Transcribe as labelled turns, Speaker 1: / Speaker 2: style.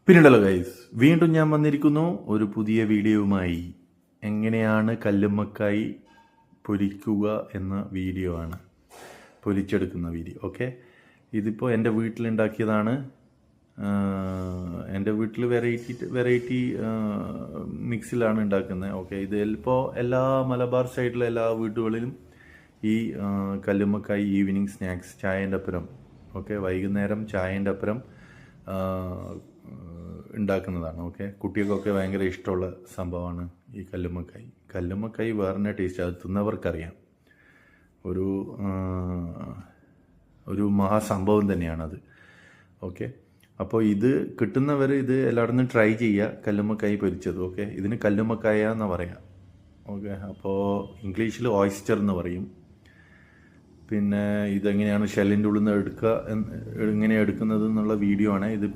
Speaker 1: പിന്നെയുണ്ടല്ലോ guys, വീണ്ടും ഞാൻ വന്നിരിക്കുന്നു ഒരു പുതിയ വീഡിയോയുമായി. എങ്ങനെയാണ് കല്ലുമ്മക്കായി പൊരിക്കുക എന്ന വീഡിയോ ആണ്, പൊരിച്ചെടുക്കുന്ന വീഡിയോ. ഓക്കെ, ഇതിപ്പോൾ എൻ്റെ വീട്ടിലുണ്ടാക്കിയതാണ്. എൻ്റെ വീട്ടിൽ വെറൈറ്റി മിക്സിലാണ് ഉണ്ടാക്കുന്നത്. ഓക്കെ, ഇതിപ്പോൾ എല്ലാ മലബാർ സൈഡിലെ എല്ലാ വീടുകളിലും ഈ കല്ലുമ്മക്കായി ഈവനിങ് സ്നാക്സ് ചായൻ്റെ അപ്പുറം, ഓക്കെ, വൈകുന്നേരം ചായൻ്റെ അപ്പുറം ഉണ്ടാക്കുന്നതാണ്. ഓക്കെ, കുട്ടികൾക്കൊക്കെ ഭയങ്കര ഇഷ്ടമുള്ള സംഭവമാണ് ഈ കല്ലുമ്മക്കായി വേറെ ടേസ്റ്റ്, അത് തിന്നവർക്കറിയാം. ഒരു മഹാസംഭവം തന്നെയാണത്. ഓക്കെ, അപ്പോൾ ഇത് കിട്ടുന്നവർ ഇത് എല്ലായിടത്തും ട്രൈ ചെയ്യുക, കല്ലുമ്മക്കായി പൊരിച്ചത്. ഓക്കെ, ഇതിന് കല്ലുമ്മക്കായ എന്നാണ് പറയാം. ഓക്കെ, അപ്പോൾ ഇംഗ്ലീഷിൽ ഓയിസ്റ്റർ എന്ന് പറയും. പിന്നെ ഇതെങ്ങനെയാണ് ഷെല്ലിൻ്റെ ഉള്ളിൽ നിന്ന് എങ്ങനെ എടുക്കുന്നത് എന്നുള്ള വീഡിയോ ആണ് ഇത്.